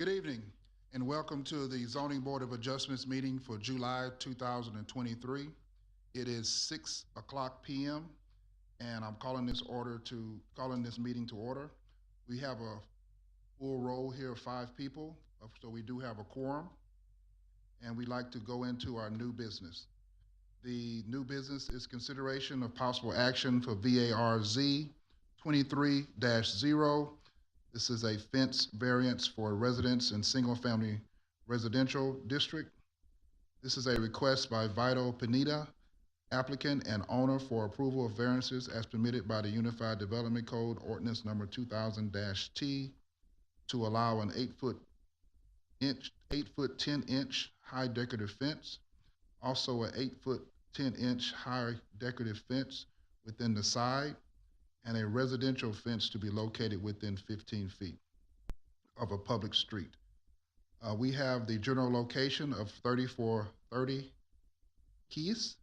Good evening, and welcome to the Zoning Board of Adjustments meeting for July 2023. It is 6 o'clock p.m., and I'm calling this meeting to order. We have a full roll here of 5 people, so we do have a quorum, and we'd like to go into our new business. The new business is consideration of possible action for VARZ 23-0. This is a fence variance for residents in single-family residential district. This is a request by Vital Pineda, applicant and owner, for approval of variances as permitted by the Unified Development Code Ordinance Number 2000-T to allow an 8-foot 10-inch high decorative fence, also an 8-foot 10-inch high decorative fence within the side, and a residential fence to be located within 15 feet of a public street. We have the general location of 3430 Keys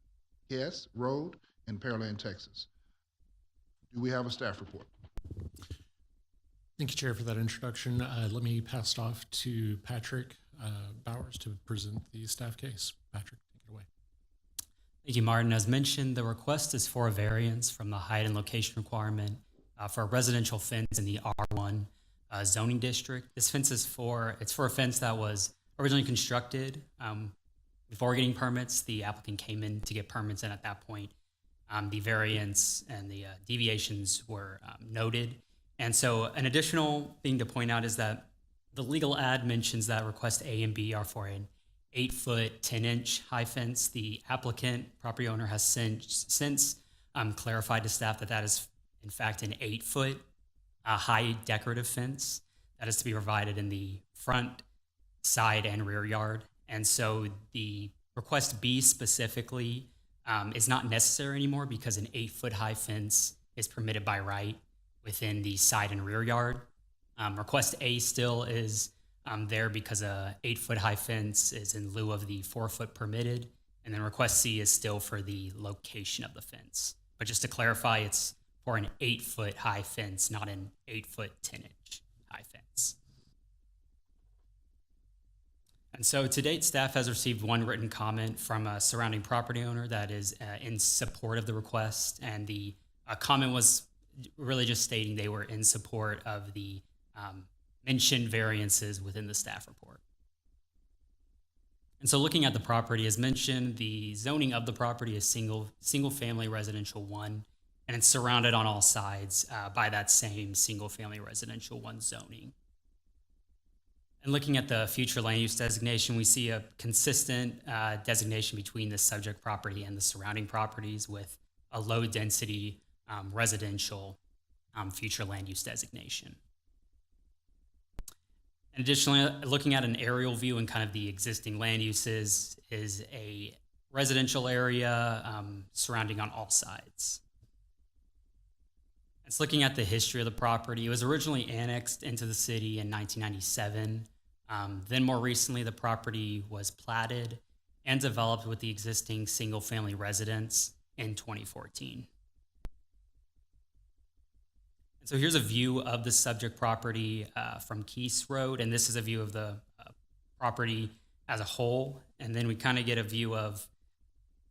Road in Pearland, Texas. Do we have a staff report? Thank you, Chair, for that introduction. Let me pass it off to Patrick Bowers to present the staff case. Patrick, take it away. Thank you, Martin. As mentioned, the request is for a variance from the height and location requirement for a residential fence in the R1 zoning district. This fence is for a fence that was originally constructed before getting permits. The applicant came in to get permits, and at that point, the variance and the deviations were noted. And so an additional thing to point out is that the legal ad mentions that request A and B are for an 8-foot, 10-inch high fence. The applicant, property owner, has since clarified to staff that that is, in fact, an 8-foot high decorative fence that is to be provided in the front, side, and rear yard. And so the request B specifically is not necessary anymore because an 8-foot high fence is permitted by right within the side and rear yard. Request A still is there because a 8-foot high fence is in lieu of the 4-foot permitted, and then request C is still for the location of the fence. But just to clarify, it's for an 8-foot high fence, not an 8-foot 10-inch high fence. And so to date, staff has received one written comment from a surrounding property owner that is in support of the request, and the comment was really just stating they were in support of the mentioned variances within the staff report. And so looking at the property, as mentioned, the zoning of the property is single family residential 1, and it's surrounded on all sides by that same single family residential 1 zoning. And looking at the future land use designation, we see a consistent designation between the subject property and the surrounding properties with a low density residential future land use designation. And additionally, looking at an aerial view and kind of the existing land uses is a residential area surrounding on all sides. It's looking at the history of the property. It was originally annexed into the city in 1997. Then more recently, the property was platted and developed with the existing single-family residence in 2014. So here's a view of the subject property from Keys Road, and this is a view of the property as a whole. And then we kind of get a view of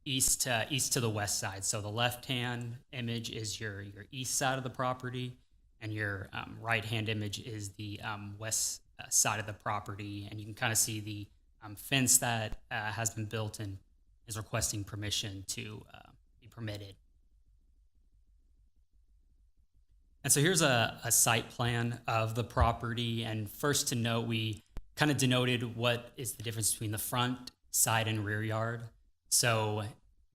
east to the west side. So the left-hand image is your east side of the property, and your right-hand image is the west side of the property. And you can kind of see the fence that has been built and is requesting permission to be permitted. And so here's a site plan of the property. And first to note, we kind of denoted what is the difference between the front, side, and rear yard. So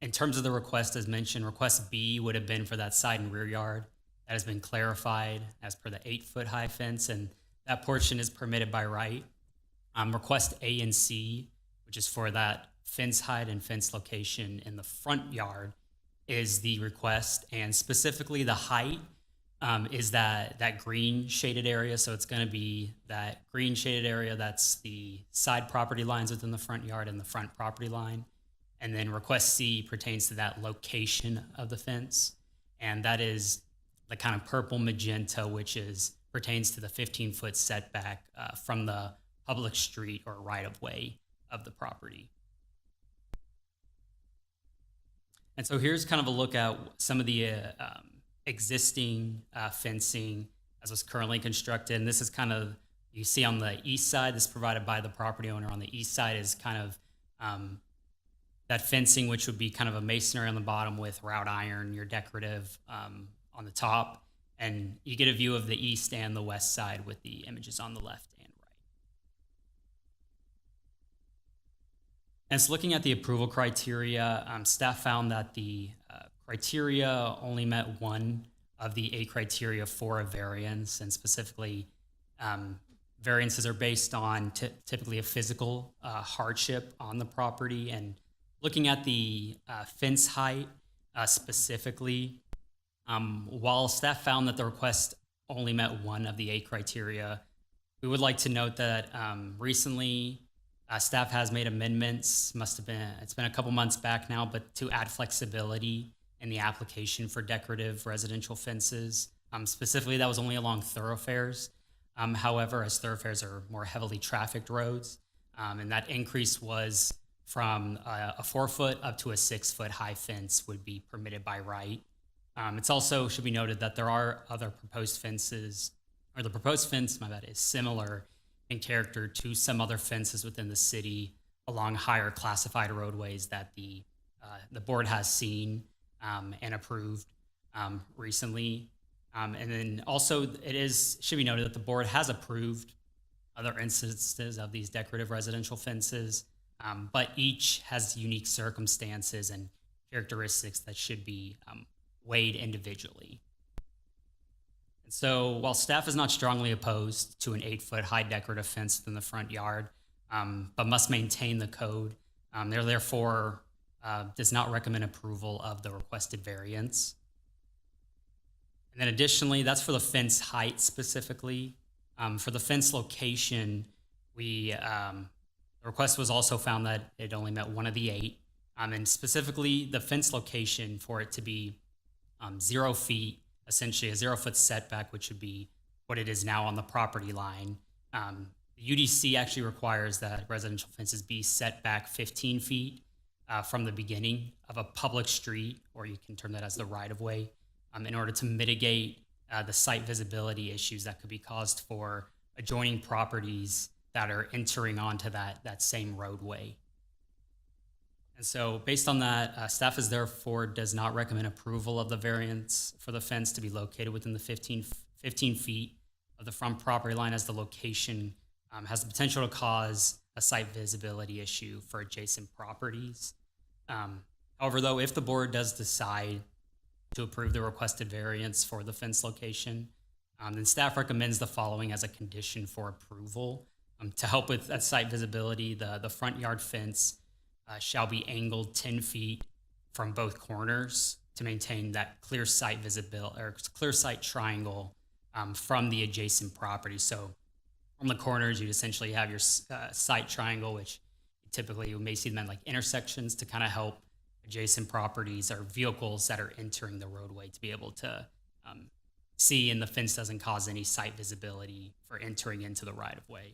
in terms of the request, as mentioned, request B would have been for that side and rear yard. That has been clarified as per the 8-foot high fence, and that portion is permitted by right. Request A and C, which is for that fence height and fence location in the front yard, is the request, and specifically the height is that green shaded area. So it's going to be that green shaded area that's the side property lines within the front yard and the front property line. And then request C pertains to that location of the fence, and that is the kind of purple magenta, which pertains to the 15-foot setback from the public street or right of way of the property. And so here's kind of a look at some of the existing fencing as was currently constructed. And this is kind of, you see on the east side, this is provided by the property owner. On the east side is kind of that fencing, which would be kind of a masonry on the bottom with wrought iron, your decorative on the top. And you get a view of the east and the west side with the images on the left and right. And so looking at the approval criteria, staff found that the criteria only met one of the 8 criteria for a variance, and specifically variances are based on typically a physical hardship on the property. And looking at the fence height specifically, while staff found that the request only met one of the 8 criteria, we would like to note that recently staff has made amendments, it's been a couple months back now, but to add flexibility in the application for decorative residential fences. Specifically, that was only along thoroughfares. However, as thoroughfares are more heavily trafficked roads, and that increase was from a 4-foot up to a 6-foot high fence would be permitted by right. It's also should be noted that there are other proposed fences, or the proposed fence, is similar in character to some other fences within the city along higher classified roadways that the board has seen and approved recently. And then also should be noted that the board has approved other instances of these decorative residential fences, but each has unique circumstances and characteristics that should be weighed individually. And so while staff is not strongly opposed to an 8-foot high decorative fence within the front yard, but must maintain the code, there therefore does not recommend approval of the requested variance. And then additionally, that's for the fence height specifically. For the fence location, the request was also found that it only met one of the 8. And specifically the fence location for it to be 0 feet, essentially a 0-foot setback, which would be what it is now on the property line. The UDC actually requires that residential fences be set back 15 feet from the beginning of a public street, or you can term that as the right-of-way, in order to mitigate the site visibility issues that could be caused for adjoining properties that are entering onto that same roadway. And so based on that, staff is therefore does not recommend approval of the variance for the fence to be located within the 15 feet of the front property line, as the location has the potential to cause a site visibility issue for adjacent properties. However, though, if the board does decide to approve the requested variance for the fence location, then staff recommends the following as a condition for approval. To help with that site visibility, the front yard fence shall be angled 10 feet from both corners to maintain that clear sight visibility, or clear sight triangle from the adjacent property. So from the corners, you'd essentially have your sight triangle, which typically you may see them at like intersections to kind of help adjacent properties or vehicles that are entering the roadway to be able to see, and the fence doesn't cause any sight visibility for entering into the right-of-way.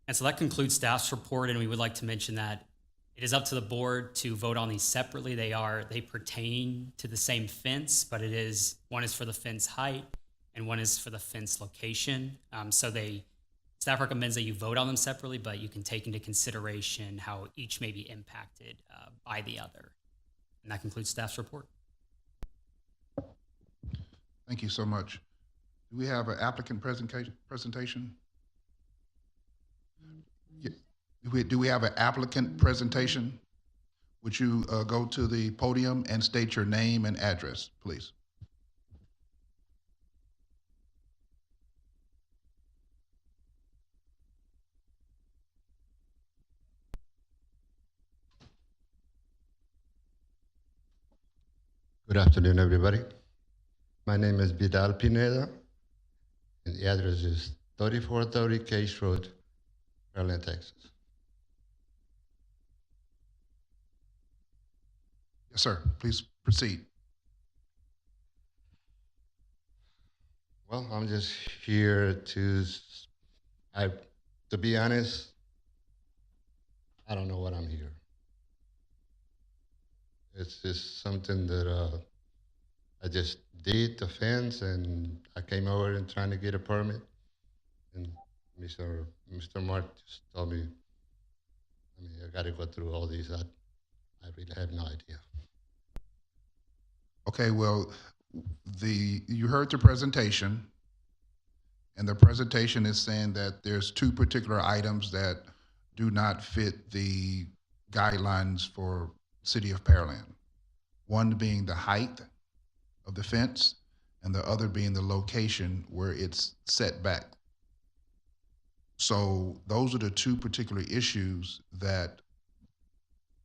And so that concludes staff's report, and we would like to mention that it is up to the board to vote on these separately. They pertain to the same fence, but one is for the fence height and one is for the fence location. Staff recommends that you vote on them separately, but you can take into consideration how each may be impacted by the other. And that concludes staff's report. Thank you so much. Do we have an applicant presentation? Do we have an applicant presentation? Would you go to the podium and state your name and address, please? Good afternoon, everybody. My name is Vidal Pineda, and the address is 3430 Case Road, Maryland, Texas. Yes, sir. Please proceed. Well, I'm just here to To be honest, I don't know what I'm here. It's just something that I just did the fence, and I came over and trying to get a permit, and Mr. Mark just told me, I mean, I got to go through all these. I really have no idea. Okay, well, you heard the presentation, and the presentation is saying that there's two particular items that do not fit the guidelines for City of Pearland. One being the height of the fence, and the other being the location where it's set back. So those are the two particular issues that,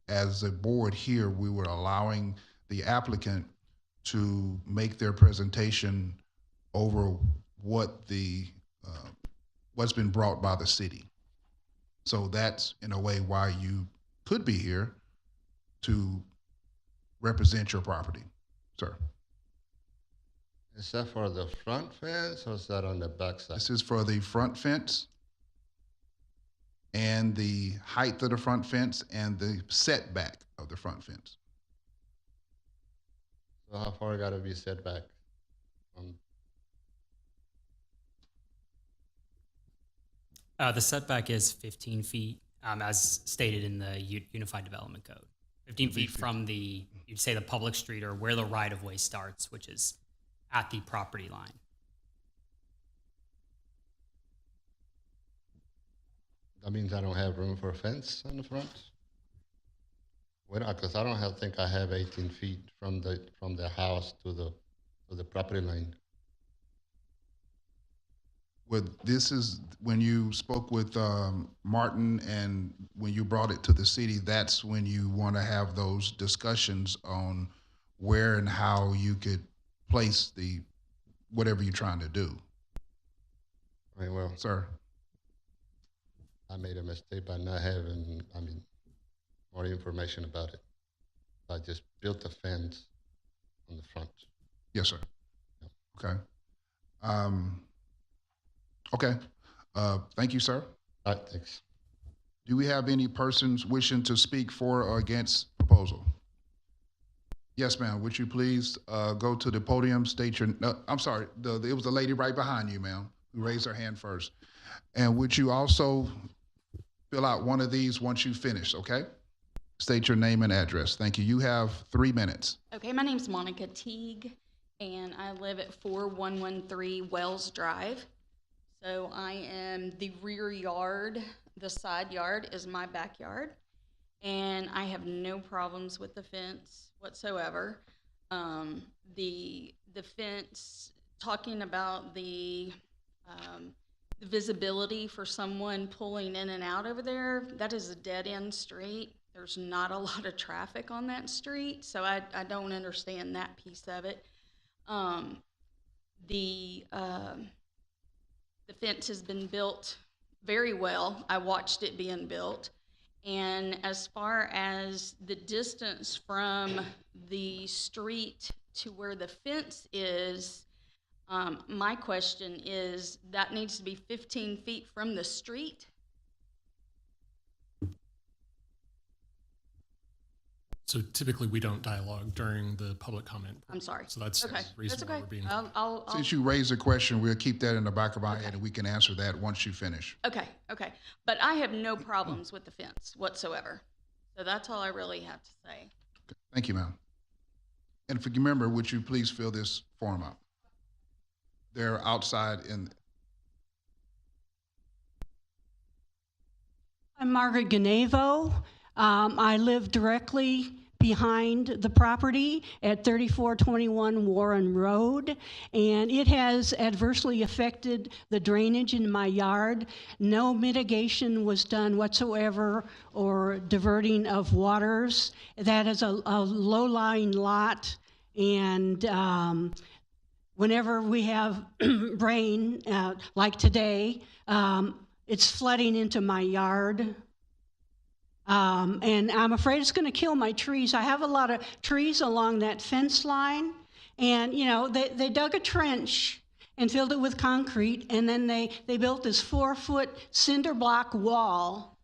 as a board here, we were allowing the applicant to make their presentation over what's been brought by the city. So that's, in a way, why you could be here to represent your property, sir. Is that for the front fence or is that on the back side? This is for the front fence and the height of the front fence and the setback of the front fence. So how far got to be set back? The setback is 15 feet, as stated in the Unified Development Code. 15 feet from you'd say the public street or where the right-of-way starts, which is at the property line. That means I don't have room for a fence on the front? Because I don't think I have 18 feet from the house to the property line. This is when you spoke with Martin and when you brought it to the city, that's when you want to have those discussions on where and how you could place whatever you're trying to do. Right, well, Sir? I made a mistake by not having, more information about it. I just built a fence on the front. Yes, sir. Yep. Okay. Okay. Thank you, sir. All right, thanks. Do we have any persons wishing to speak for or against proposal? Yes, ma'am. Would you please go to the podium, state your, no, I'm sorry, it was the lady right behind you, ma'am, who raised her hand first. And would you also fill out one of these once you finish, okay? State your name and address. Thank you. You have 3 minutes. Okay, my name's Monica Teague, and I live at 4113 Wells Drive. So I am the rear yard, the side yard is my backyard, and I have no problems with the fence whatsoever. The fence, talking about the visibility for someone pulling in and out over there, that is a dead-end street. There's not a lot of traffic on that street, so I don't understand that piece of it. The fence has been built very well. I watched it being built. And as far as the distance from the street to where the fence is, my question is, that needs to be 15 feet from the street? So typically we don't dialogue during the public comment. I'm sorry. So that's Okay, reasonable. that's We're okay. being- I'll Since you raised the question, we'll keep that in the back of our head and we can answer that once you finish. Okay. But I have no problems with the fence whatsoever. So that's all I really have to say. Thank you, ma'am. And if you remember, would you please fill this form out? They're outside in. I'm Margaret Ganevo. I live directly behind the property at 3421 Warren Road, and it has adversely affected the drainage in my yard. No mitigation was done whatsoever or diverting of waters. That is a low-lying lot, and whenever we have rain, like today, it's flooding into my yard. And I'm afraid it's going to kill my trees. I have a lot of trees along that fence line, and they dug a trench, and filled it with concrete, and then they built this 4-foot cinder block wall.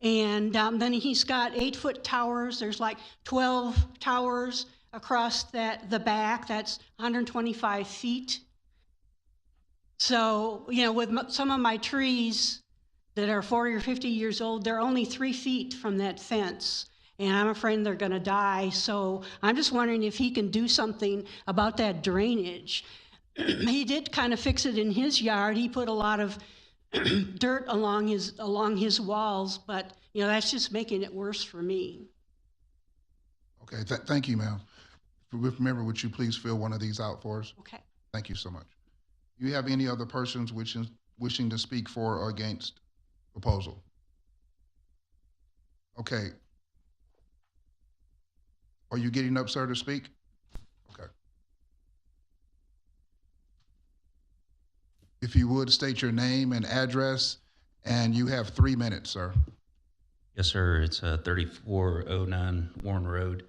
And then he's got 8-foot towers. There's like 12 towers across the back. That's 125 feet. So, you know, with some of my trees that are 40 or 50 years old, they're only 3 feet from that fence. And I'm afraid they're going to die. So I'm just wondering if he can do something about that drainage. He did kind of fix it in his yard. He put a lot of dirt along his walls, but you know, that's just making it worse for me. Okay, thank you, ma'am. Remember, would you please fill one of these out for us? Okay. Thank you so much. Do you have any other persons wishing to speak for or against proposal? Okay. Are you getting up, sir, to speak? Okay. If you would, state your name and address, and you have 3 minutes, sir. Yes, sir. It's 3409 Warren Road.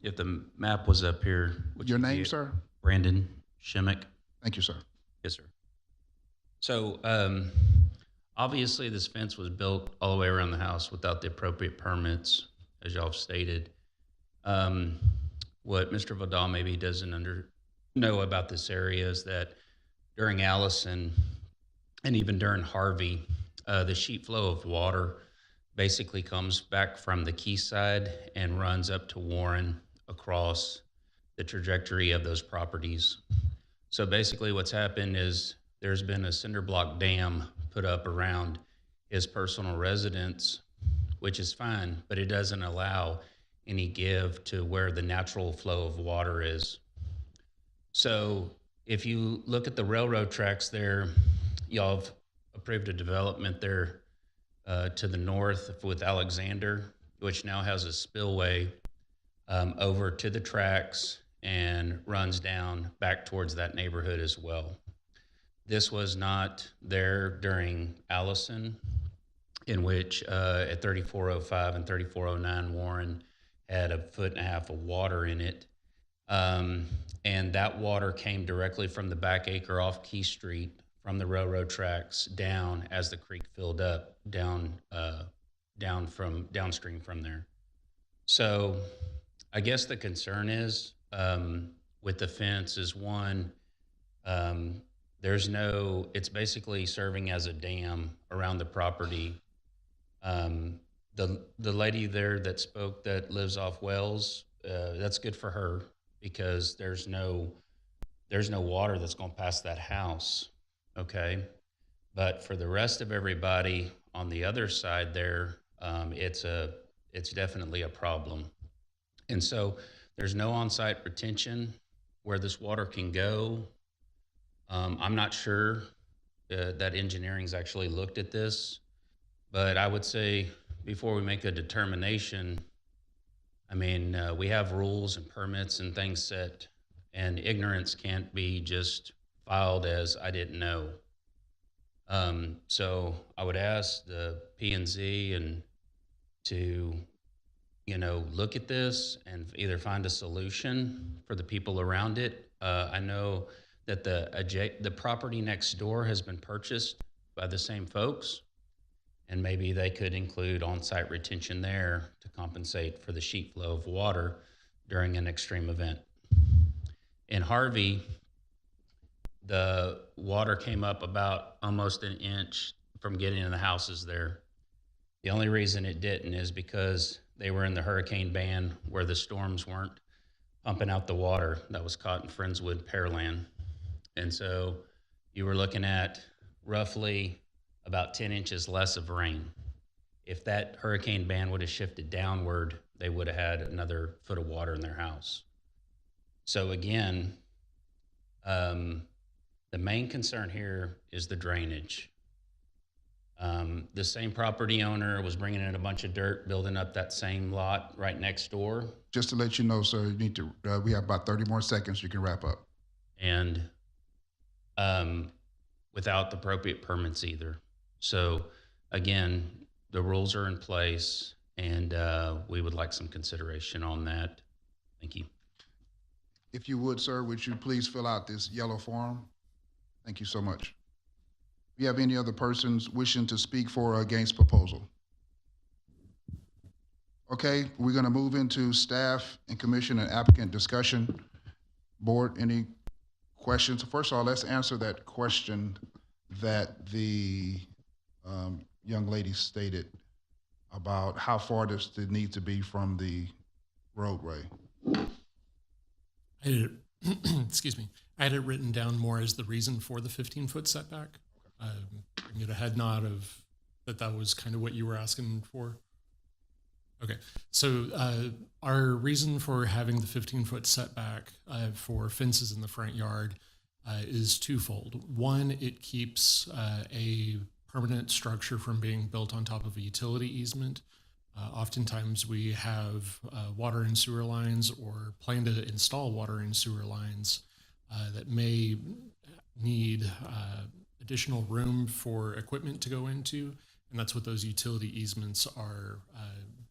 If the map was up here, would Your you name, be- sir? Brandon Shimmick. Thank you, sir. Yes, sir. So obviously, this fence was built all the way around the house without the appropriate permits, as y'all have stated. What Mr. Vidal maybe doesn't know about this area is that during Allison and even during Harvey, the sheet flow of water basically comes back from the quayside and runs up to Warren across the trajectory of those properties. So basically what's happened is there's been a cinder block dam put up around his personal residence, which is fine, but it doesn't allow any give to where the natural flow of water is. So if you look at the railroad tracks there, y'all have approved a development there to the north with Alexander, which now has a spillway over to the tracks and runs down back towards that neighborhood as well. This was not there during Allison, in which at 3405 and 3409 Warren had 1.5 feet of water in it. And that water came directly from the back acre off Key Street from the railroad tracks down as the creek filled up downstream from there. So I guess the concern is with the fence is one, it's basically serving as a dam around the property. The lady there that spoke that lives off Wells, that's good for her because there's no water that's going to pass that house. Okay. But for the rest of everybody on the other side there, it's definitely a problem. And so there's no on-site retention where this water can go. I'm not sure that engineering's actually looked at this, but I would say before we make a determination, I mean, we have rules and permits and things set, and ignorance can't be just filed as I didn't know. So I would ask the P&Z and to, look at this and either find a solution for the people around it. I know that the property next door has been purchased by the same folks, and maybe they could include on-site retention there to compensate for the sheet flow of water during an extreme event. In Harvey, the water came up about almost an inch from getting in the houses there. The only reason it didn't is because they were in the hurricane band where the storms weren't pumping out the water that was caught in Friendswood Pearland. And so you were looking at roughly about 10 inches less of rain. If that hurricane band would have shifted downward, they would have had another foot of water in their house. So again, the main concern here is the drainage. The same property owner was bringing in a bunch of dirt, building up that same lot right next door. Just to let you know, sir, you need to. We have about 30 more seconds. You can wrap up. And without the appropriate permits either. So again, the rules are in place, and we would like some consideration on that. Thank you. If you would, sir, would you please fill out this yellow form? Thank you so much. Do you have any other persons wishing to speak for or against proposal? Okay, we're going to move into staff and commission and applicant discussion. Board, any questions? First of all, let's answer that question that the young lady stated about how far does it need to be from the roadway? I had it, excuse me. I had it written down more as the reason for the 15-foot setback. I get a head nod of that was kind of what you were asking for. Okay, so our reason for having the 15-foot setback for fences in the front yard is twofold. One, it keeps a permanent structure from being built on top of a utility easement. Oftentimes we have water and sewer lines or plan to install water and sewer lines that may need additional room for equipment to go into, and that's what those utility easements are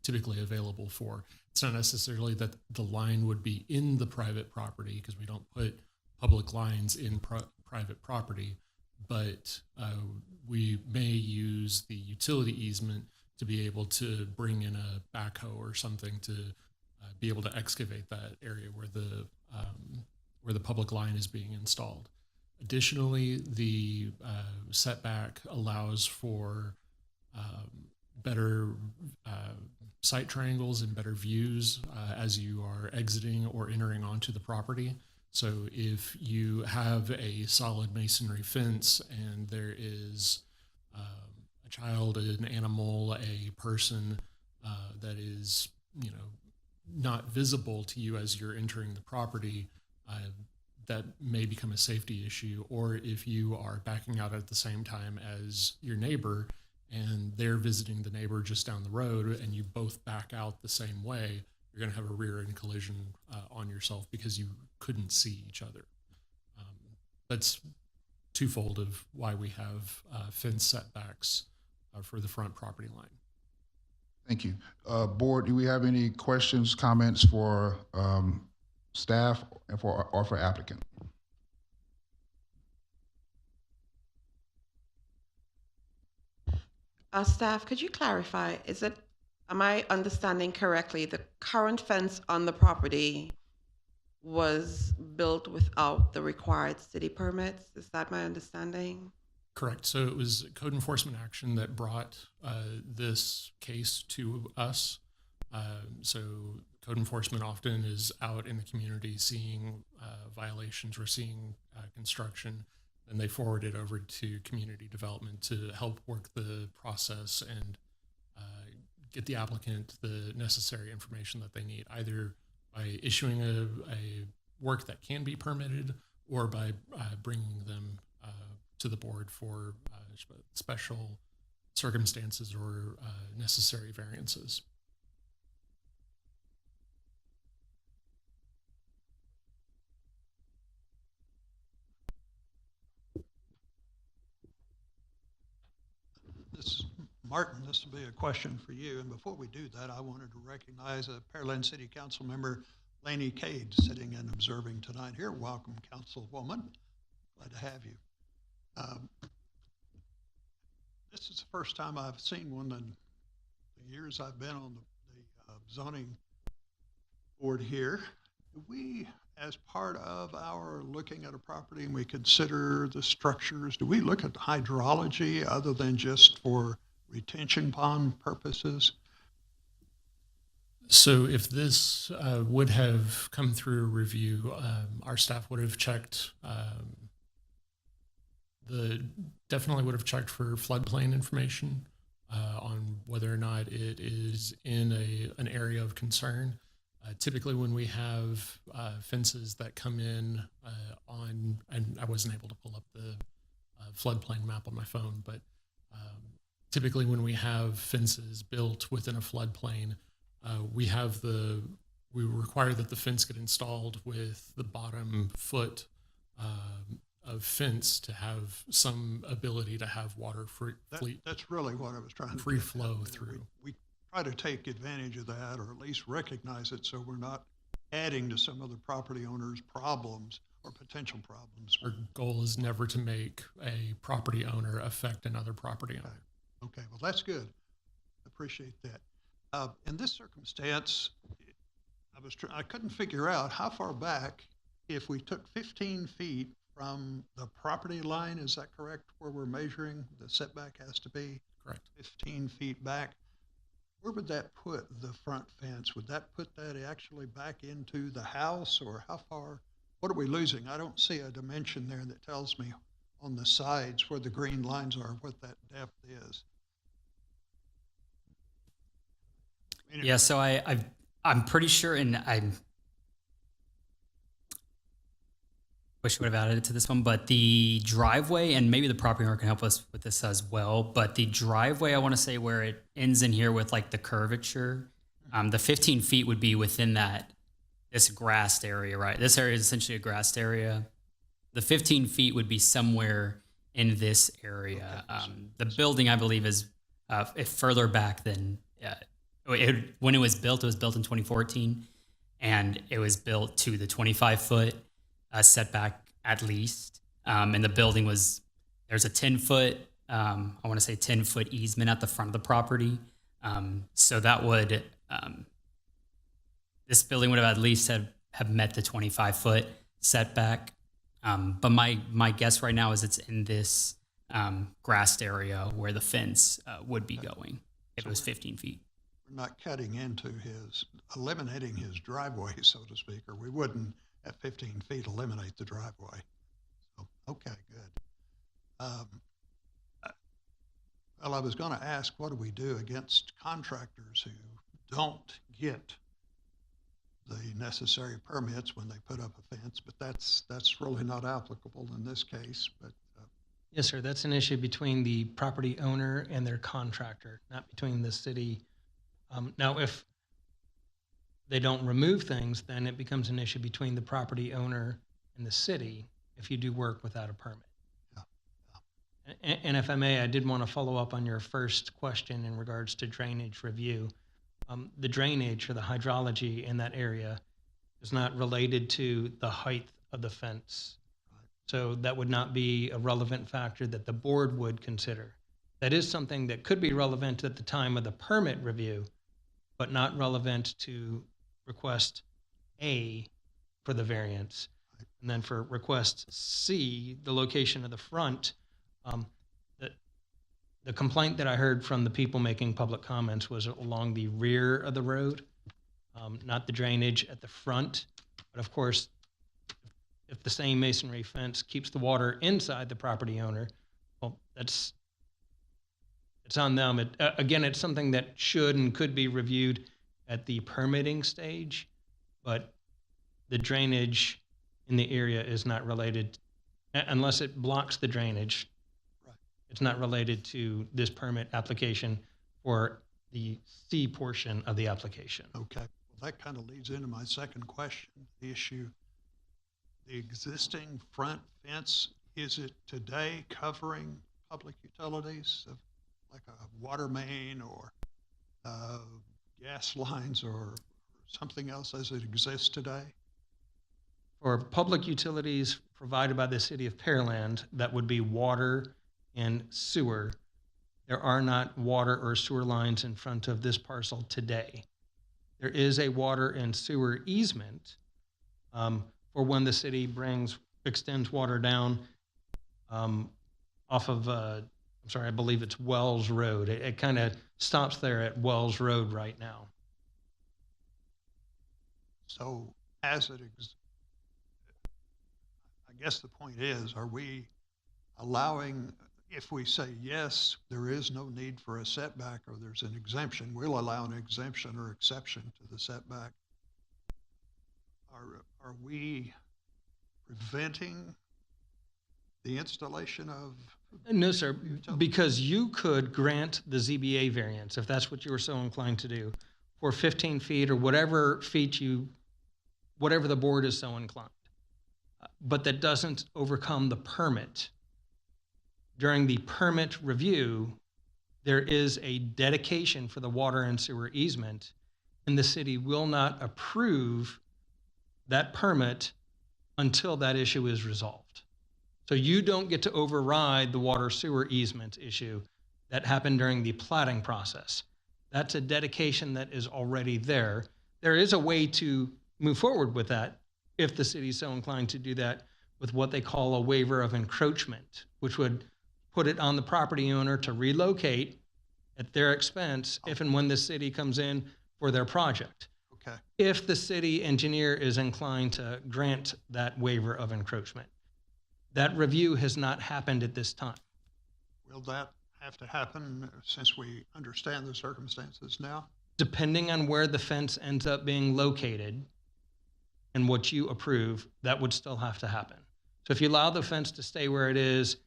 typically available for. It's not necessarily that the line would be in the private property, because we don't put public lines in private property, but we may use the utility easement to be able to bring in a backhoe or something to be able to excavate that area where the public line is being installed. Additionally, the setback allows for better sight triangles and better views as you are exiting or entering onto the property. So if you have a solid masonry fence and there is a child, an animal, a person that is, not visible to you as you're entering the property, that may become a safety issue. Or if you are backing out at the same time as your neighbor and they're visiting the neighbor just down the road and you both back out the same way, you're going to have a rear end collision on yourself because you couldn't see each other. That's twofold of why we have fence setbacks for the front property line. Thank you. Board, do we have any questions, comments for staff and for applicant? Staff, could you clarify, am I understanding correctly, the current fence on the property was built without the required city permits? Is that my understanding? Correct. So it was code enforcement action that brought this case to us. So code enforcement often is out in the community seeing violations or seeing construction, and they forward it over to community development to help work the process and get the applicant the necessary information that they need, either by issuing a work that can be permitted or by bringing them to the board for special circumstances or necessary variances. This is Martin. This will be a question for you. And before we do that, I wanted to recognize Pearland City Council member Laney Cade sitting and observing tonight here. Welcome, Councilwoman. Glad to have you. This is the first time I've seen one in the years I've been on the zoning board here. Do we, as part of our looking at a property and we consider the structures, do we look at the hydrology other than just for retention pond purposes? So if this would have come through review, our staff would have checked definitely would have checked for floodplain information on whether or not it is in an area of concern. Typically when we have fences that come in and I wasn't able to pull up the floodplain map on my phone, but typically when we have fences built within a floodplain, we require that the fence get installed with the bottom foot of fence to have some ability to have water That's really what I was trying to free flow through. We try to take advantage of that, or at least recognize it, so we're not adding to some of the property owner's problems or potential problems. Our goal is never to make a property owner affect another property owner. Okay, well, that's good. Appreciate that. In this circumstance, I couldn't figure out how far back, if we took 15 feet from the property line, is that correct, where we're measuring, the setback has to be Correct. 15 feet back? Where would that put the front fence? Would that put that actually back into the house, or how far? What are we losing? I don't see a dimension there that tells me on the sides where the green lines are, what that depth is. I mean, Yeah, so I'm pretty sure, and I wish I would have added it to this one, but the driveway, and maybe the property owner can help us with this as well, but the driveway, I want to say where it ends in here with like the curvature, the 15 feet would be within this grassed area, right? This area is essentially a grassed area. The 15 feet would be somewhere in this area. Okay. The building, I believe, is further back than when it was built in 2014, and it was built to the 25-foot setback at least. And the building there's a 10-foot, I want to say 10-foot easement at the front of the property. So that would, this building would have at least have met the 25-foot setback. But my guess right now is it's in this grassed area where the fence would be going if it was 15 feet. We're not cutting into eliminating his driveway, so to speak, or we wouldn't at 15 feet eliminate the driveway. So, okay, good. Well, I was going to ask, what do we do against contractors who don't get the necessary permits when they put up a fence? But that's really not applicable in this case. But Yes, sir. That's an issue between the property owner and their contractor, not between the city. Now, if they don't remove things, then it becomes an issue between the property owner and the city if you do work without a permit. And if I may, I did want to follow up on your first question in regards to drainage review. The drainage or the hydrology in that area is not related to the height of the fence. So that would not be a relevant factor that the board would consider. That is something that could be relevant at the time of the permit review, but not relevant to request A for the variance. And then for request C, the location of the front, the complaint that I heard from the people making public comments was along the rear of the road, not the drainage at the front. But of course, if the same masonry fence keeps the water inside the property owner, well, it's on them. Again, it's something that should and could be reviewed at the permitting stage, but the drainage in the area is not related, unless it blocks the drainage. Right. It's not related to this permit application or the C portion of the application. okay, well, that kind of leads into my second question, the issue. The existing front fence, is it today covering public utilities, like a water main or gas lines or something else as it exists today? For public utilities provided by the city of Pearland, that would be water and sewer. There are not water or sewer lines in front of this parcel today. There is a water and sewer easement for when the city extends water down off of, I believe it's Wells Road. It kind of stops there at Wells Road right now. So as it I guess the point is, are we allowing, if we say, yes, there is no need for a setback or there's an exemption, we'll allow an exemption or exception to the setback. Are we preventing the installation of? No, sir, because you could grant the ZBA variance, if that's what you were so inclined to do, for 15 feet or whatever feet whatever the board is so inclined. But that doesn't overcome the permit. During the permit review, there is a dedication for the water and sewer easement, and the city will not approve that permit until that issue is resolved. So you don't get to override the water sewer easement issue that happened during the platting process. That's a dedication that is already there. There is a way to move forward with that if the city is so inclined to do that with what they call a waiver of encroachment, which would put it on the property owner to relocate at their expense if and when the city comes in for their project. Okay. If the city engineer is inclined to grant that waiver of encroachment. That review has not happened at this time. Will that have to happen since we understand the circumstances now? Depending on where the fence ends up being located and what you approve, that would still have to happen. So if you allow the fence to stay where it is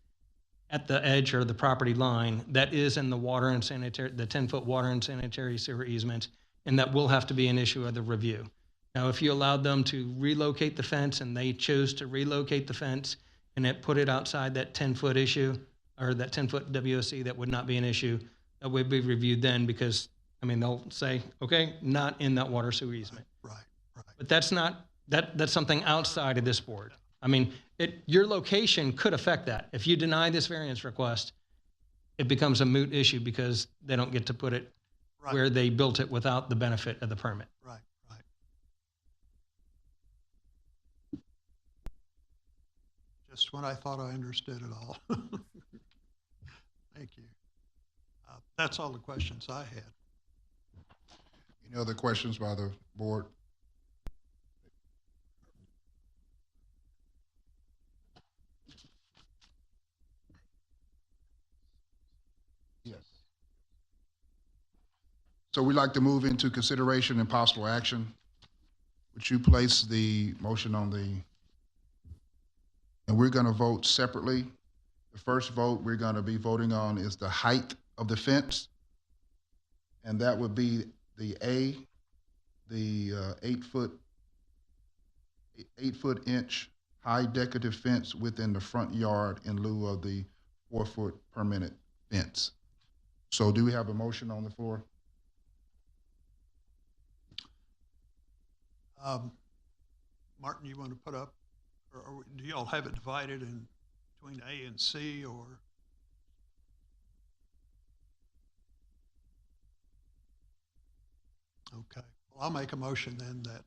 at the edge or the property line, that is in the water and sanitary, the 10-foot water and sanitary sewer easement, and that will have to be an issue of the review. Now, if you allowed them to relocate the fence and they chose to relocate the fence and it put it outside that 10-foot issue or that 10-foot WOC, that would not be an issue. That would be reviewed then because, I mean, they'll say, okay, not in that water sewer easement. Right. But that's not, that's something outside of this board. I mean, your location could affect that. If you deny this variance request, it becomes a moot issue because they don't get to put it Right. where they built it without the benefit of the permit. Right. Just when I thought I understood it all. Thank you. That's all the questions I had. Any other questions by the board? Yes. So we'd like to move into consideration and possible action. Would you place the motion on the, and we're going to vote separately. The first vote we're going to be voting on is the height of the fence. And that would be the 8-foot inch high decorative fence within the front yard in lieu of the 4-foot permanent fence. So do we have a motion on the floor? Martin, you want to put up, or do y'all have it divided in between A and C, or? Okay, well, I'll make a motion then that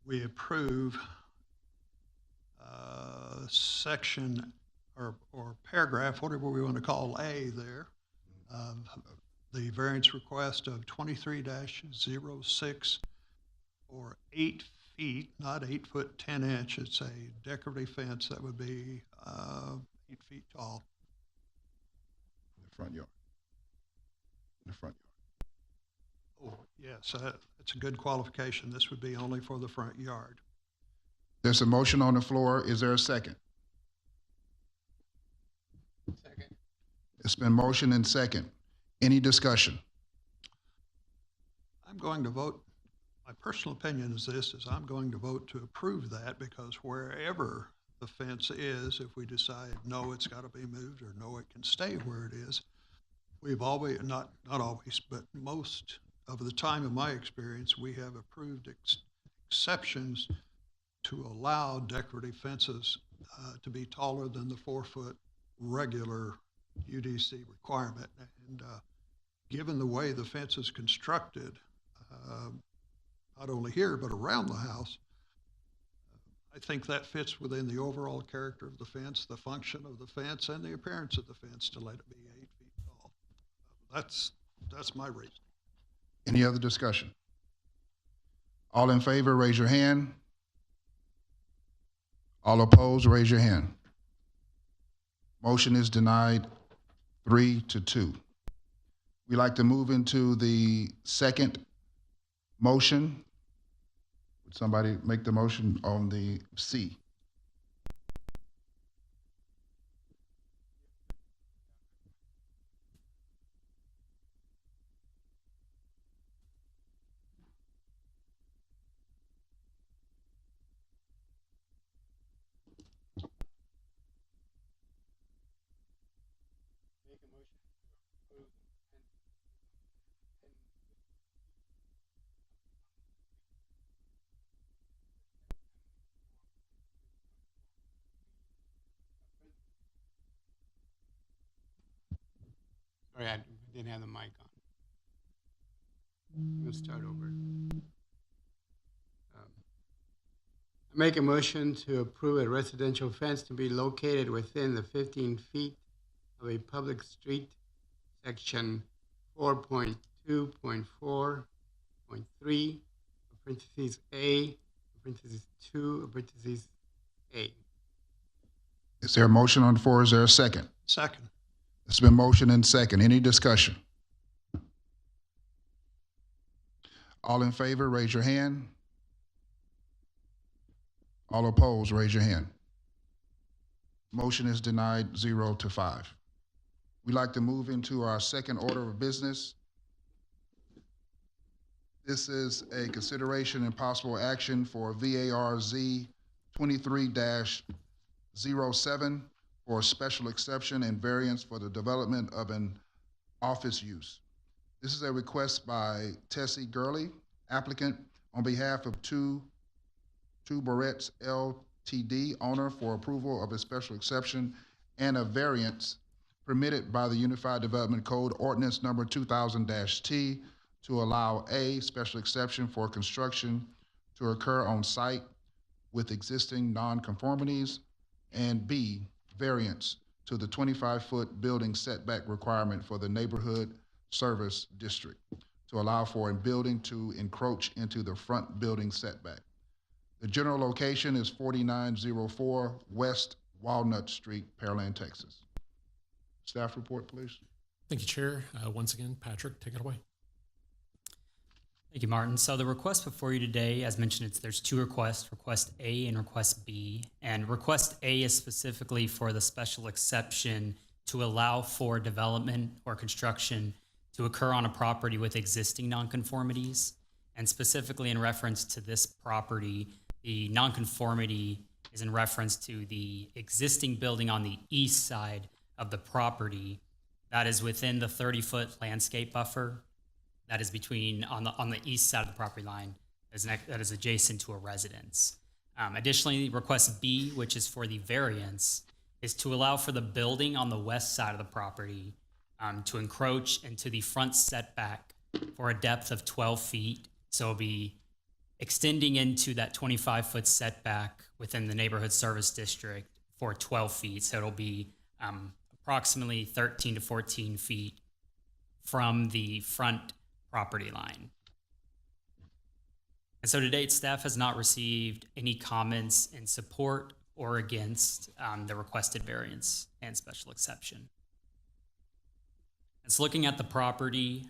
we approve section or paragraph, whatever we want to call A there, the variance request of 23-06 for 8 feet, not 8 foot 10 inch. It's a decorative fence that would be 8 feet tall. In the front yard. In the front yard. Oh, yes, that's a good qualification. This would be only for the front yard. There's a motion on the floor. Is there a second? Second. It's been motion and second. Any discussion? I'm going to vote, my personal opinion is this, is I'm going to vote to approve that because wherever the fence is, if we decide, no, it's got to be moved or no, it can stay where it is, we've always, not always, but most of the time in my experience, we have approved exceptions to allow decorative fences to be taller than the 4-foot regular UDC requirement. And given the way the fence is constructed, not only here, but around the house, I think that fits within the overall character of the fence, the function of the fence, and the appearance of the fence to let it be 8 feet tall. That's my reason. Any other discussion? All in favor, raise your hand. All opposed, raise your hand. Motion is denied 3-2. We'd like to move into the second motion. Would somebody make the motion on the C? Sorry, I didn't have the mic on. Let's start over. I make a motion to approve a residential fence to be located within the 15 feet of a public street, section 4.2.4.3, parentheses A, parentheses 2, parentheses A. Is there a motion on the floor? Is there a second? Second. It's been motioned and second. Any discussion? All in favor, raise your hand. All opposed, raise your hand. Motion is denied 0-5. We'd like to move into our second order of business. This is a consideration and possible action for VARZ 23-07 for a special exception and variance for the development of an office use. This is a request by Tessie Gurley, applicant, on behalf of Two Barrett's LTD, owner, for approval of a special exception and a variance permitted by the Unified Development Code Ordinance Number 2000-T to allow A, special exception for construction to occur on site with existing nonconformities, and B, variance to the 25-foot building setback requirement for the neighborhood service district to allow for a building to encroach into the front building setback. The general location is 4904 West Walnut Street, Pearland, Texas. Staff report, please. Thank you, Chair. Once again, Patrick, take it away. Thank you, Martin. So the request before you today, as mentioned, there's two requests, Request A and Request B. And Request A is specifically for the special exception to allow for development or construction to occur on a property with existing nonconformities. And specifically in reference to this property, the nonconformity is in reference to the existing building on the east side of the property that is within the 30-foot landscape buffer that is between on the east side of the property line that is adjacent to a residence. Additionally, Request B, which is for the variance, is to allow for the building on the west side of the property to encroach into the front setback for a depth of 12 feet. So it'll be extending into that 25-foot setback within the neighborhood service district for 12 feet. So it'll be approximately 13 to 14 feet from the front property line. And so to date, staff has not received any comments in support or against the requested variance and special exception. And so looking at the property,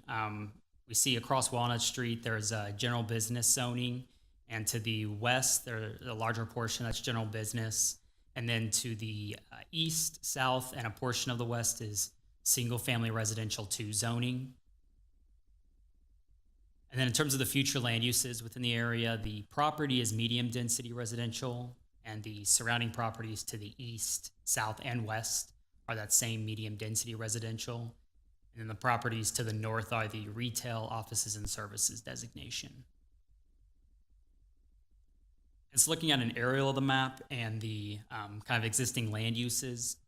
we see across Walnut Street, there's a general business zoning, and to the west, there's a larger portion that's general business. And then to the east, south, and a portion of the west is single-family residential 2 zoning. And then in terms of the future land uses within the area, the property is medium-density residential, and the surrounding properties to the east, south, and west are that same medium-density residential. And then the properties to the north are the retail, offices, and services designation. It's looking at an aerial of the map and the kind of existing land uses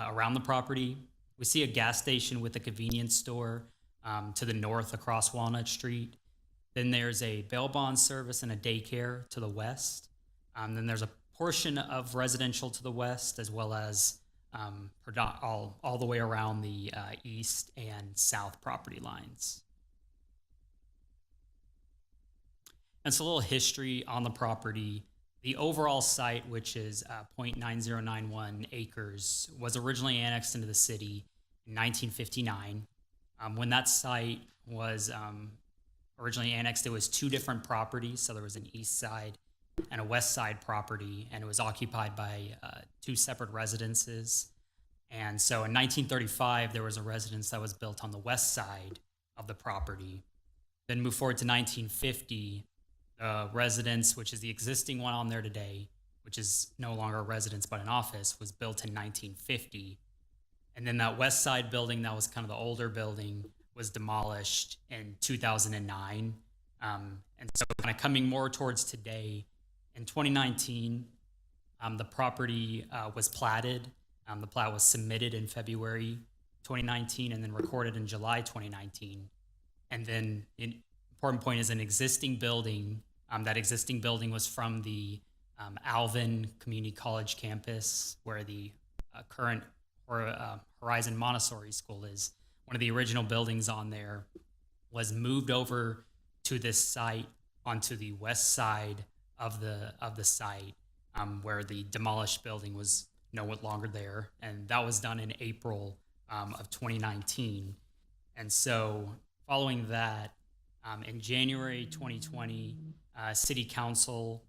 around the property. We see a gas station with a convenience store to the north across Walnut Street. Then there's a bail bond service and a daycare to the west. Then there's a portion of residential to the west, as well as all the way around the east and south property lines. And so a little history on the property. The overall site, which is 0.9091 acres, was originally annexed into the city in 1959. When that site was originally annexed, it was 2 different properties. So there was an east side and a west side property, and it was occupied by 2 separate residences. And so in 1935, there was a residence that was built on the west side of the property. Then move forward to 1950, residence, which is the existing one on there today, which is no longer a residence but an office, was built in 1950. And then that west side building, that was kind of the older building, was demolished in 2009. And so kind of coming more towards today, in 2019, the property was platted. The plat was submitted in February 2019 and then recorded in July 2019. And then an important point is an existing building. That existing building was from the Alvin Community College campus, where the current Horizon Montessori School is. One of the original buildings on there was moved over to this site onto the west side of the site, where the demolished building was no longer there, and that was done in April of 2019. And so, following that, in January 2020, City Council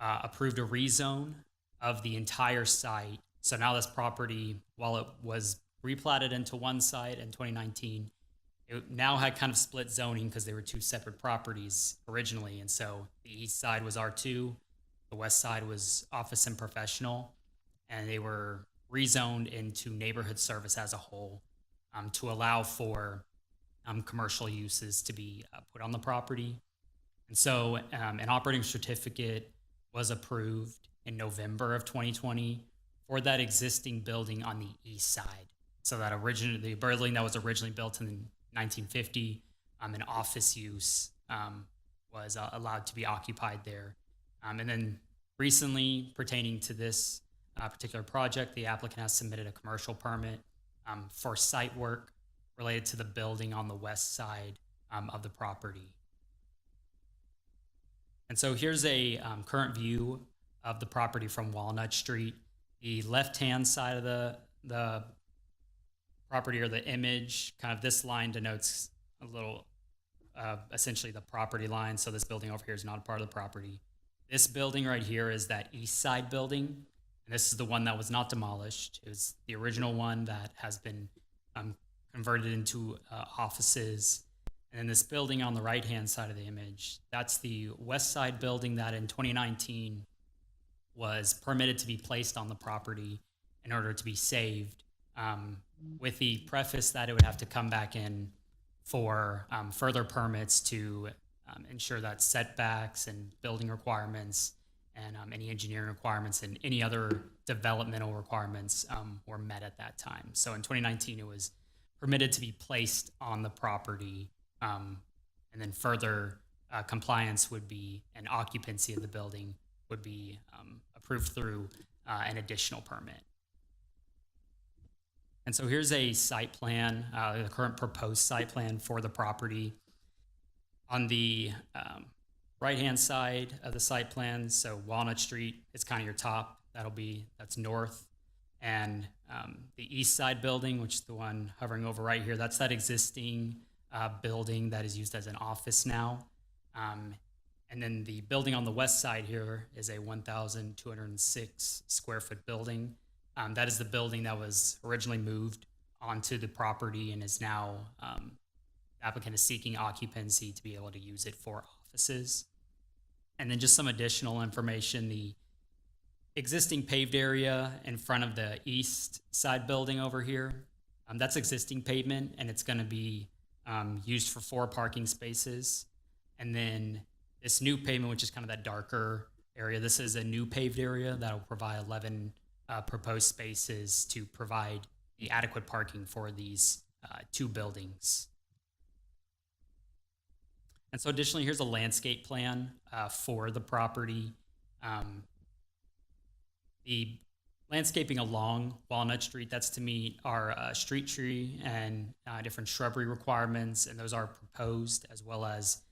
approved a rezone of the entire site. So now this property, while it was replatted into one site in 2019, it now had kind of split zoning because they were two separate properties originally. And so the east side was R2, the west side was office and professional, and they were rezoned into neighborhood service as a whole to allow for commercial uses to be put on the property. And so an operating certificate was approved in November of 2020 for that existing building on the east side. So that the building that was originally built in 1950, an office use was allowed to be occupied there. And then recently, pertaining to this particular project, the applicant has submitted a commercial permit for site work related to the building on the west side of the property. And so here's a current view of the property from Walnut Street. The left-hand side of the property, or the image, kind of this line denotes a little, essentially the property line. So this building over here is not a part of the property. This building right here is that east side building. And this is the one that was not demolished. It was the original one that has been converted into offices. And then this building on the right-hand side of the image, that's the west side building that in 2019 was permitted to be placed on the property in order to be saved, with the preface that it would have to come back in for further permits to ensure that setbacks and building requirements and any engineering requirements and any other developmental requirements were met at that time. So in 2019, it was permitted to be placed on the property, and then further compliance would be, and occupancy of the building would be approved through an additional permit. And so here's a site plan, the current proposed site plan for the property. On the right-hand side of the site plan, so Walnut Street is kind of your top. That's north. And the east side building, which is the one hovering over right here, that's that existing building that is used as an office now. And then the building on the west side here is a 1,206 square foot building. That is the building that was originally moved onto the property and is now, the applicant is seeking occupancy to be able to use it for offices. And then just some additional information, the existing paved area in front of the east side building over here, that's existing pavement, and it's going to be used for 4 parking spaces. And then this new pavement, which is kind of that darker area, this is a new paved area that will provide 11 proposed spaces to provide the adequate parking for these 2 buildings. And so additionally, here's a landscape plan for the property. The landscaping along Walnut Street, that's to meet our street tree and different shrubbery requirements, and those are proposed, as well as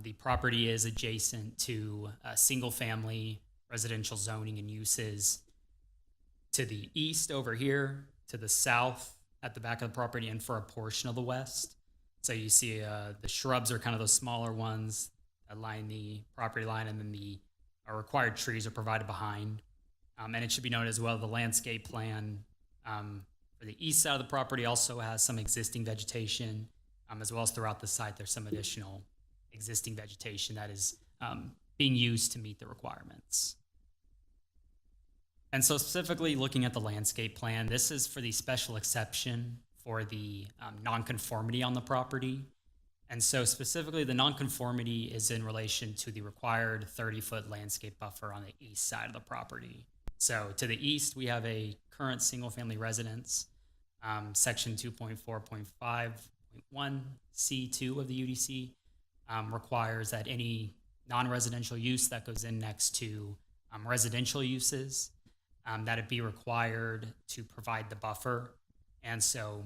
the property is adjacent to single-family residential zoning and uses to the east over here, to the south at the back of the property, and for a portion of the west. So you see the shrubs are kind of those smaller ones that line the property line, and then the required trees are provided behind. And it should be noted as well, the landscape plan for the east side of the property also has some existing vegetation, as well as throughout the site, there's some additional existing vegetation that is being used to meet the requirements. And so specifically looking at the landscape plan, this is for the special exception for the nonconformity on the property. And so specifically the nonconformity is in relation to the required 30-foot landscape buffer on the east side of the property. So to the east, we have a current single-family residence Section 2.4.5.1C2 of the UDC requires that any non-residential use that goes in next to residential uses, that it be required to provide the buffer. And so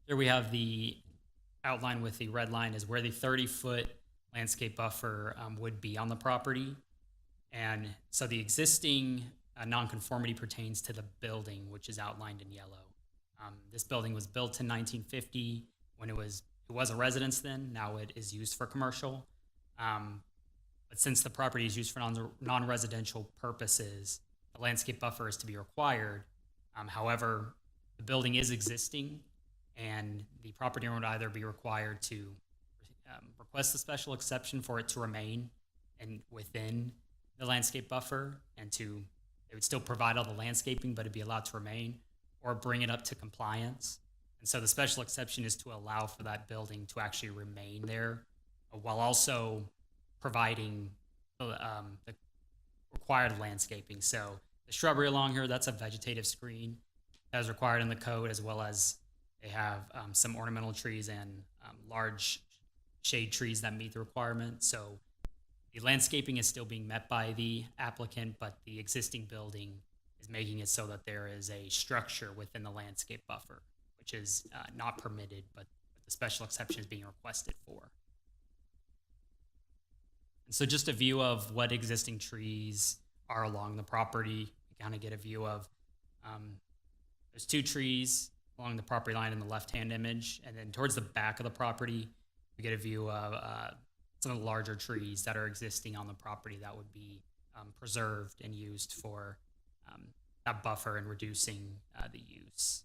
here we have the outline with the red line is where the 30-foot landscape buffer would be on the property. And so the existing nonconformity pertains to the building, which is outlined in yellow. This building was built in 1950 when it was a residence then. Now it is used for commercial. But since the property is used for non-residential purposes, the landscape buffer is to be required. However, the building is existing, and the property owner would either be required to request a special exception for it to remain and within the landscape buffer, and they would still provide all the landscaping, but it'd be allowed to remain, or bring it up to compliance. And so the special exception is to allow for that building to actually remain there, while also providing the required landscaping. So the shrubbery along here, that's a vegetative screen that is required in the code, as well as they have some ornamental trees and large shade trees that meet the requirement. So the landscaping is still being met by the applicant, but the existing building is making it so that there is a structure within the landscape buffer, which is not permitted, but the special exception is being requested for. And so just a view of what existing trees are along the property. You kind of get a view of, there's 2 trees along the property line in the left-hand image, and then towards the back of the property, we get a view of some of the larger trees that are existing on the property that would be preserved and used for that buffer and reducing the use.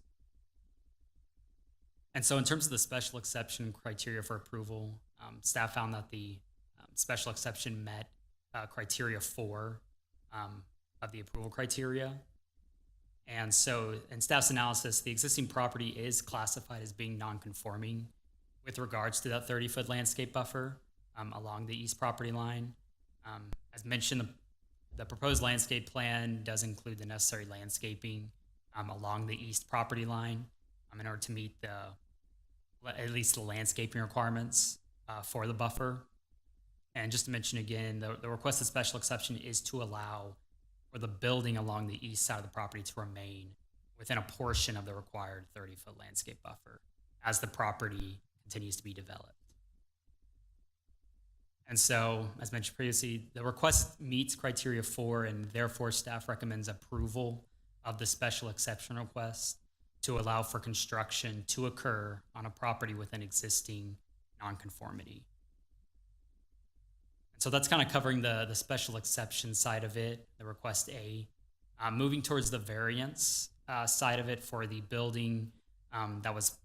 And so in terms of the special exception criteria for approval, staff found that the special exception met criteria 4 of the approval criteria. And so in staff's analysis, the existing property is classified as being non-conforming with regards to that 30-foot landscape buffer along the east property line. As mentioned, the proposed landscape plan does include the necessary landscaping along the east property line in order to meet at least the landscaping requirements for the buffer. And just to mention again, the requested special exception is to allow for the building along the east side of the property to remain within a portion of the required 30-foot landscape buffer as the property continues to be developed. And so, as mentioned previously, the request meets criteria 4, and therefore staff recommends approval of the special exception request to allow for construction to occur on a property with an existing nonconformity. And so that's kind of covering the special exception side of it, the request A. Moving towards the variance side of it for the building that was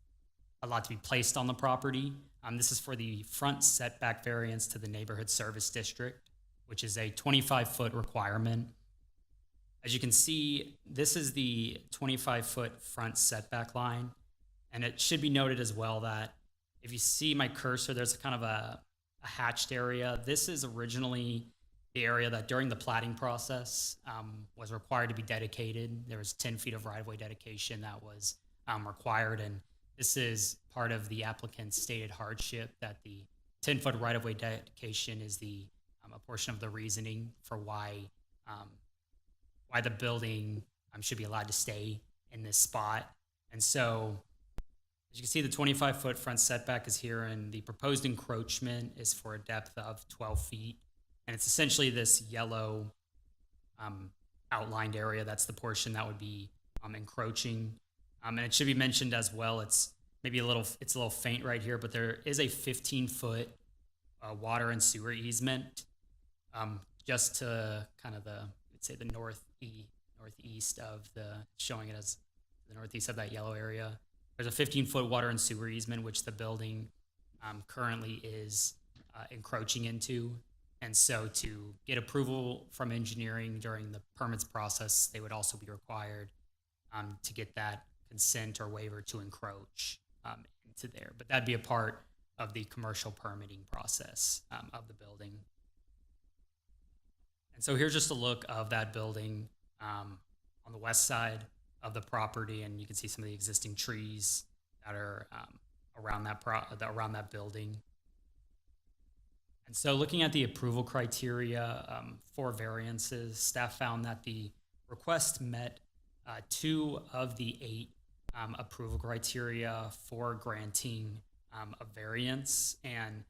allowed to be placed on the property. This is for the front setback variance to the neighborhood service district, which is a 25-foot requirement. As you can see, this is the 25-foot front setback line. And it should be noted as well that if you see my cursor, there's kind of a hatched area. This is originally the area that during the platting process was required to be dedicated. There was 10 feet of right-of-way dedication that was required, and this is part of the applicant's stated hardship that the 10-foot right-of-way dedication is a portion of the reasoning for why the building should be allowed to stay in this spot. And so, as you can see, the 25-foot front setback is here, and the proposed encroachment is for a depth of 12 feet. And it's essentially this yellow outlined area. That's the portion that would be encroaching. And it should be mentioned as well, it's a little faint right here, but there is a 15-foot water and sewer easement just to kind of the northeast of showing it as the northeast of that yellow area. There's a 15-foot water and sewer easement, which the building currently is encroaching into. And so to get approval from engineering during the permits process, they would also be required to get that consent or waiver to encroach into there. But that'd be a part of the commercial permitting process of the building. And so here's just a look of that building on the west side. of the property, and you can see some of the existing trees that are around that building. And so looking at the approval criteria for variances, staff found that the request met 2 of the 8 approval criteria for granting a variance. And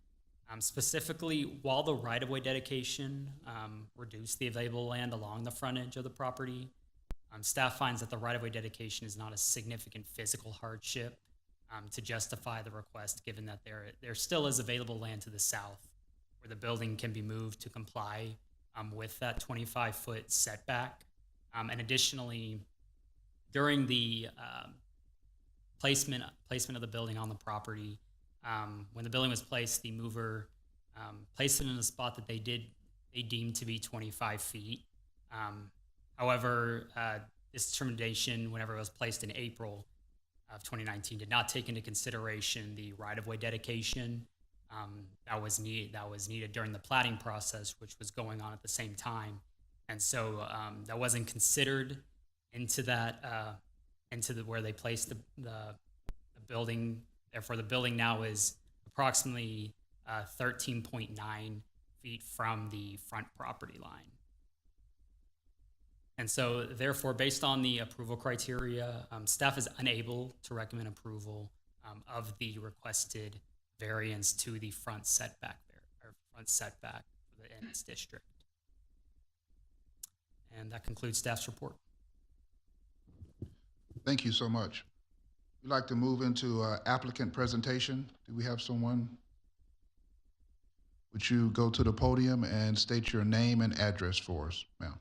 specifically, while the right-of-way dedication reduced the available land along the frontage of the property, staff finds that the right-of-way dedication is not a significant physical hardship to justify the request, given that there still is available land to the south where the building can be moved to comply with that 25-foot setback. And additionally, during the placement of the building on the property, when the building was placed, the mover placed it in a spot that they deemed to be 25 feet. However, this determination, whenever it was placed in April of 2019, did not take into consideration the right-of-way dedication that was needed during the platting process, which was going on at the same time. And so that wasn't considered into that, where they placed the building. Therefore, the building now is approximately 13.9 feet from the front property line. And so, therefore, based on the approval criteria, staff is unable to recommend approval of the requested variance to the front setback for the Ennis district. And that concludes staff's report. Thank you so much. We'd like to move into applicant presentation. Do we have someone? Would you go to the podium and state your name and address for us, ma'am?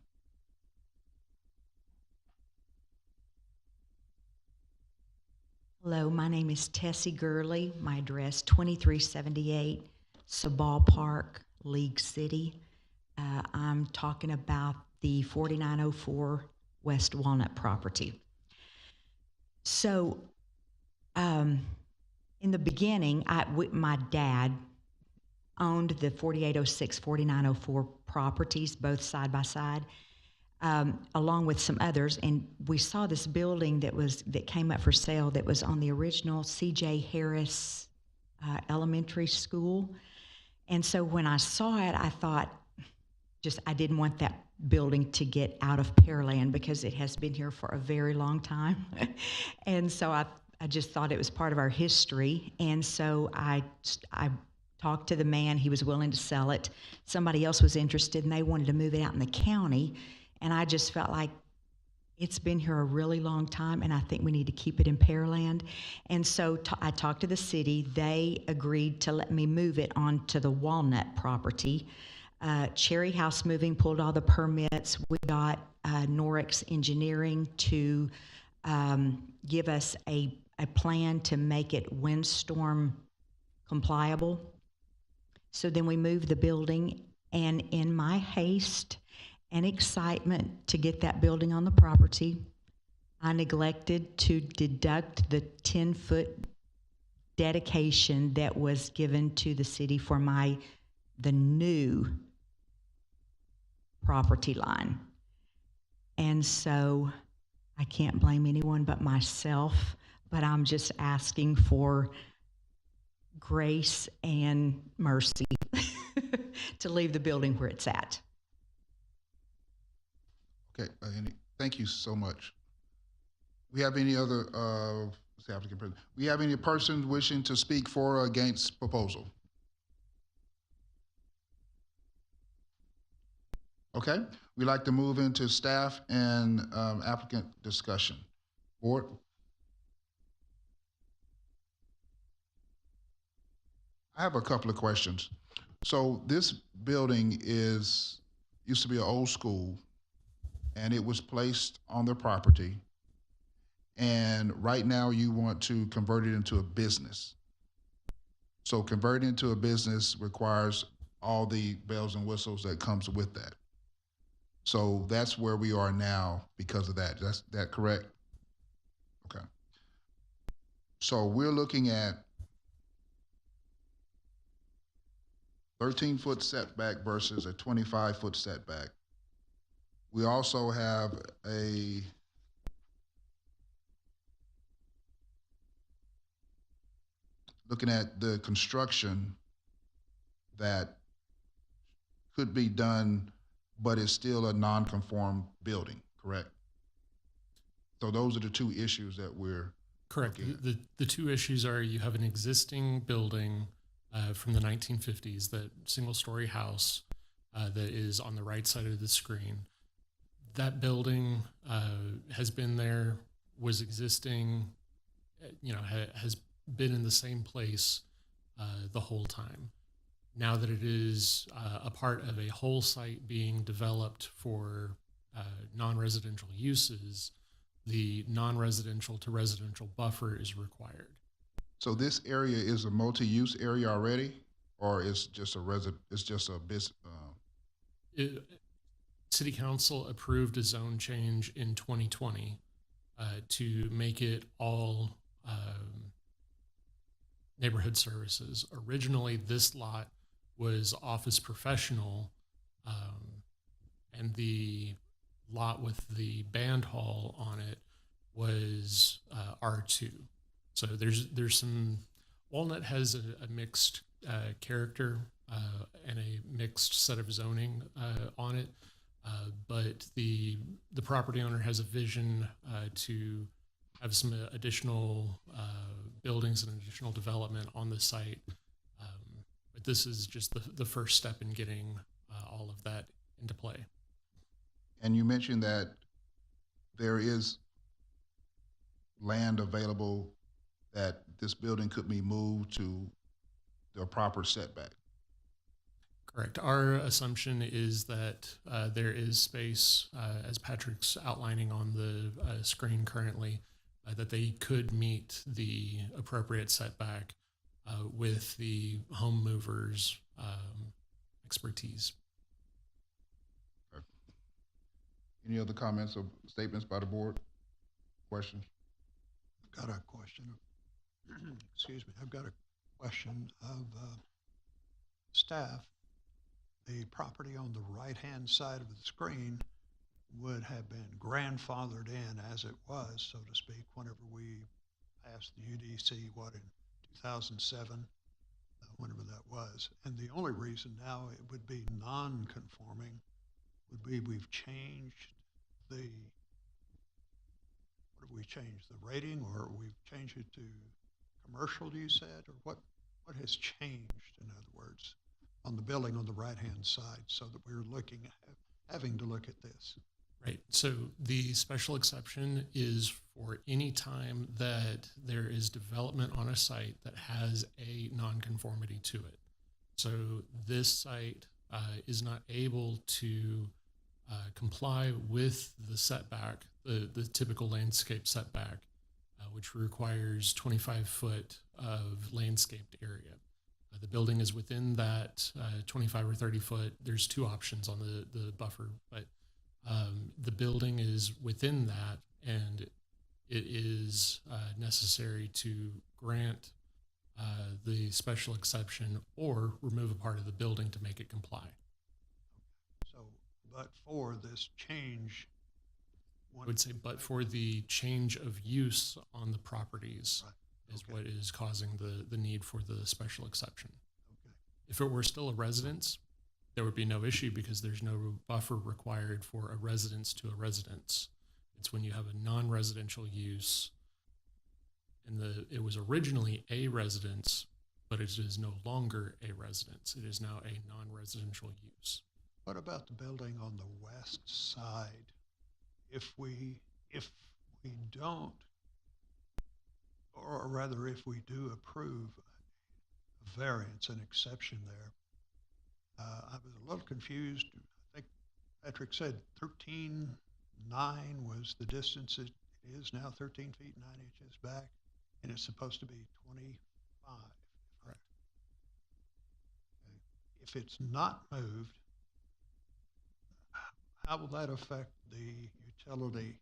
Hello, my name is Tessie Gurley. My address 2378 Sabal Park, League City. I'm talking about the 4904 West Walnut property. So, in the beginning, my dad owned the 4806, 4904 properties, both side by side, along with some others. And we saw this building that came up for sale that was on the original C.J. Harris Elementary School. And so when I saw it, I thought, I didn't want that building to get out of Pearland because it has been here for a very long time. And so I just thought it was part of our history. And so I talked to the man. He was willing to sell it. Somebody else was interested, and they wanted to move it out in the county. And I just felt like it's been here a really long time, and I think we need to keep it in Pearland. And so I talked to the city. They agreed to let me move it onto the Walnut property. Cherry House Moving pulled all the permits. We got Norix Engineering to give us a plan to make it windstorm compliable. So then we moved the building, and in my haste and excitement to get that building on the property, I neglected to deduct the 10-foot dedication that was given to the city for the new property line. And so I can't blame anyone but myself, but I'm just asking for grace and mercy to leave the building where it's at. Okay, thank you so much. We have any other applicant present? We have any persons wishing to speak for or against proposal? Okay, we'd like to move into staff and applicant discussion. Board? I have a couple of questions. So this building used to be an old school, and it was placed on the property. And right now you want to convert it into a business. So converting into a business requires all the bells and whistles that comes with that. So that's where we are now because of that. That's that correct? Okay. So we're looking at 13-foot setback versus a 25-foot setback. We also have a looking at the construction that could be done, but it's still a non-conform building, correct? So those are the two issues that we're Correct. looking at. The two issues are you have an existing building from the 1950s, that single-story house that is on the right side of the screen. That building has been there, was existing, has been in the same place the whole time. Now that it is a part of a whole site being developed for non-residential uses, the non-residential to residential buffer is required. So this area is a multi-use area already, or it's just a business? City Council approved a zone change in 2020 to make it all neighborhood services. Originally, this lot was office professional, and the lot with the band hall on it was R2. So there's some, Walnut has a mixed character and a mixed set of zoning on it, but the property owner has a vision to have some additional buildings and additional development on the site. But this is just the first step in getting all of that into play. And you mentioned that there is land available that this building could be moved to the proper setback. Correct. Our assumption is that there is space, as Patrick's outlining on the screen currently, that they could meet the appropriate setback with the home movers' expertise. Okay. Any other comments or statements by the board? Questions? I've got a question. Excuse me. I've got a question of staff. The property on the right-hand side of the screen would have been grandfathered in as it was, so to speak, whenever we passed the UDC, in 2007, whenever that was. And the only reason now it would be non-conforming would be we've changed what have we changed, the rating, or we've changed it to commercial, you said, or what has changed, in other words, on the building on the right-hand side, so that we're having to look at this? Right. So the special exception is for any time that there is development on a site that has a nonconformity to it. So this site is not able to comply with the setback, the typical landscape setback, which requires 25 foot of landscaped area. The building is within that 25 or 30 foot. There's two options on the buffer, but the building is within that, and it is necessary to grant the special exception or remove a part of the building to make it comply. So, but for this change, I would say, but for the change of use on the properties, right, is okay, what is causing the need for the special exception. okay, If it were still a residence, there would be no issue because there's no buffer required for a residence to a residence. It's when you have a non-residential use and it was originally a residence, but it is no longer a residence. It is now a non-residential use. What about the building on the west side? If we don't, or rather if we do approve a variance, an exception there, I was a little confused. I think Patrick said 13.9 was the distance. It is now 13 feet 9 inches back, and it's supposed to be 25. Right. Okay. If it's not moved, how will that affect the utility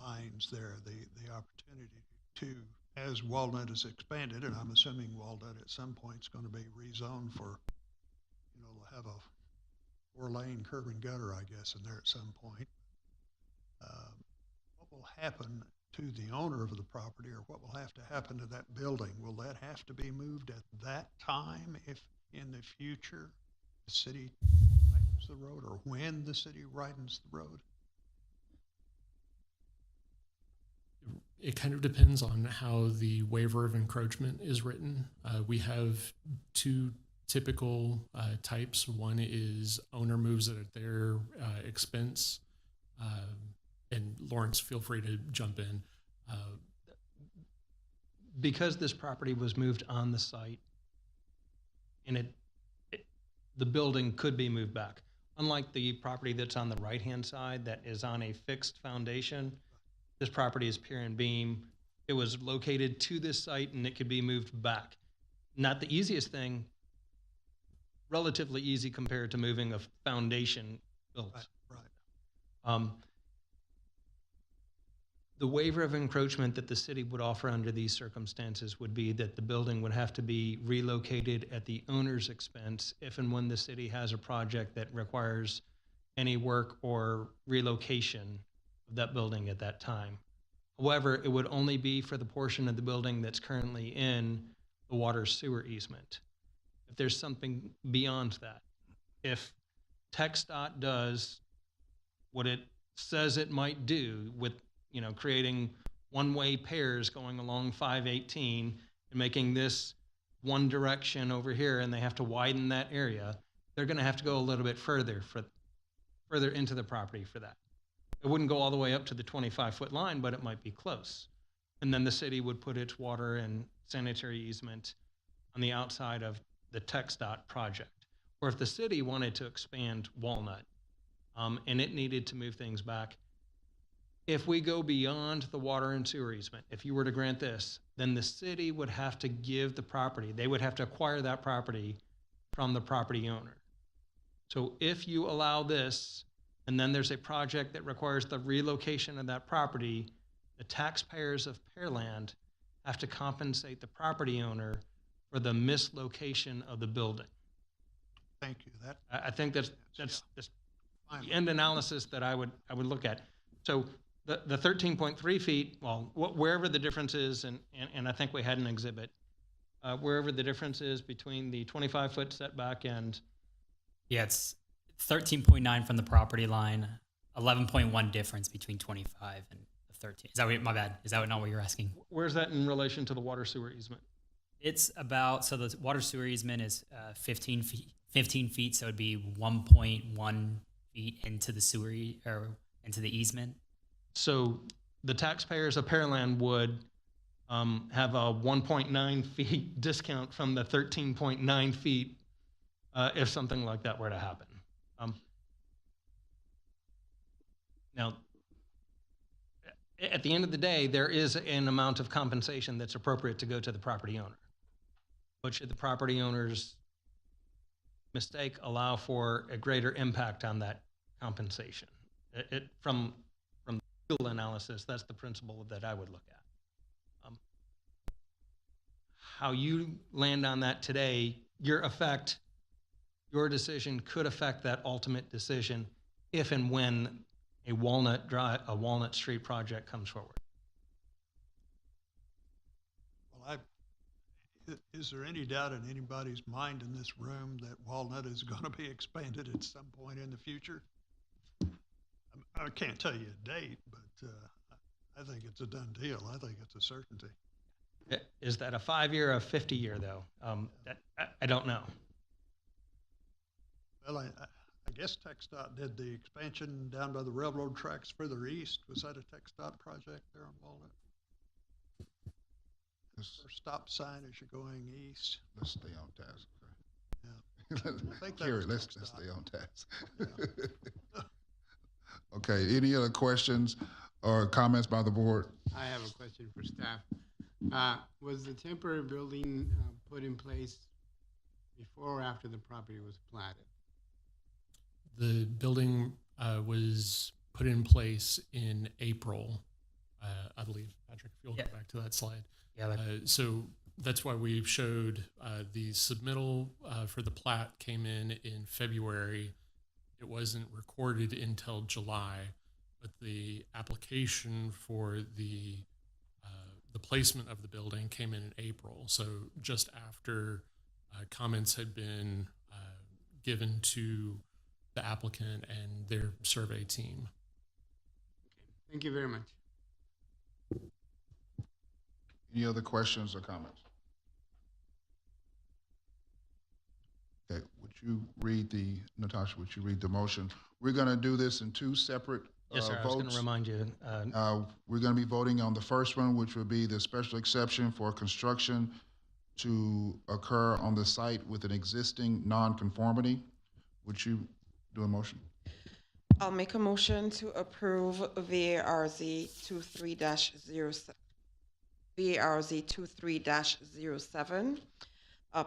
lines there, the opportunity to, as Walnut is expanded, and I'm assuming Walnut at some point is going to be rezoned for, have a 4-lane curb and gutter, I guess, in there at some point. What will happen to the owner of the property, or what will have to happen to that building? Will that have to be moved at that time if in the future the city widens the road, or when the city widens the road? It kind of depends on how the waiver of encroachment is written. We have two typical types. One is owner moves it at their expense. And Lawrence, feel free to jump in. Because this property was moved on the site, and the building could be moved back. Unlike the property that's on the right-hand side that is on a fixed foundation, this property is pier and beam. It was located to this site and it could be moved back. Not the easiest thing, relatively easy compared to moving a foundation built. Right. The waiver of encroachment that the city would offer under these circumstances would be that the building would have to be relocated at the owner's expense if and when the city has a project that requires any work or relocation of that building at that time. However, it would only be for the portion of the building that's currently in the water sewer easement. If there's something beyond that, if TxDOT does what it says it might do with, creating one-way pairs going along 518 and making this one direction over here, and they have to widen that area, they're going to have to go a little bit further into the property for that. It wouldn't go all the way up to the 25-foot line, but it might be close. And then the city would put its water and sanitary easement on the outside of the TxDOT project. Or if the city wanted to expand Walnut and it needed to move things back, if we go beyond the water and sewer easement, if you were to grant this, then the city would have to give the property, they would have to acquire that property from the property owner. So if you allow this, and then there's a project that requires the relocation of that property, the taxpayers of Pearland have to compensate the property owner for the mislocation of the building. Thank you. I think that's the end analysis that I would look at. So the 13.3 feet, well, wherever the difference is, and I think we had an exhibit, wherever the difference is between the 25-foot setback and... Yeah, it's 13.9 from the property line, 11.1 difference between 25 and the 13. Is that what, my bad? Is that not what you're asking? Where's that in relation to the water sewer easement? It's about, so the water sewer easement is 15 feet, so it'd be 1.1 feet into the sewer, or into the easement. So the taxpayers of Pearland would have a 1.9 feet discount from the 13.9 feet if something like that were to happen. Now, at the end of the day, there is an amount of compensation that's appropriate to go to the property owner. But should the property owner's mistake allow for a greater impact on that compensation? From legal analysis, that's the principle that I would look at. How you land on that today, your decision could affect that ultimate decision if and when a Walnut Street project comes forward. Well, is there any doubt in anybody's mind in this room that Walnut is going to be expanded at some point in the future? I can't tell you a date, but I think it's a done deal. I think it's a certainty. Is that a 5-year or a 50-year, though? I don't know. Well, I guess TxDOT did the expansion down by the railroad tracks further east. Was that a TxDOT project there on Walnut? Or stop sign as you're going east? Let's stay on task. Yeah. I think that Kerry, was let's TxDOT. stay on task. Yeah. Okay, any other questions or comments by the board? I have a question for staff. Was the temporary building put in place before or after the property was platted? The building was put in place in April, I believe. Patrick, if you'll go back to that slide. Yeah. So that's why we showed the submittal for the plat came in February. It wasn't recorded until July. but the application for the placement of the building came in April. So just after comments had been given to the applicant and their survey team. Thank you very much. Any other questions or comments? Okay, Natasha, would you read the motion? We're going to do this in two separate Yes, sir. I was going to votes. remind you. We're going to be voting on the first one, which would be the special exception for construction to occur on the site with an existing nonconformity. Would you do a motion? I'll make a motion to approve VARZ 23-07.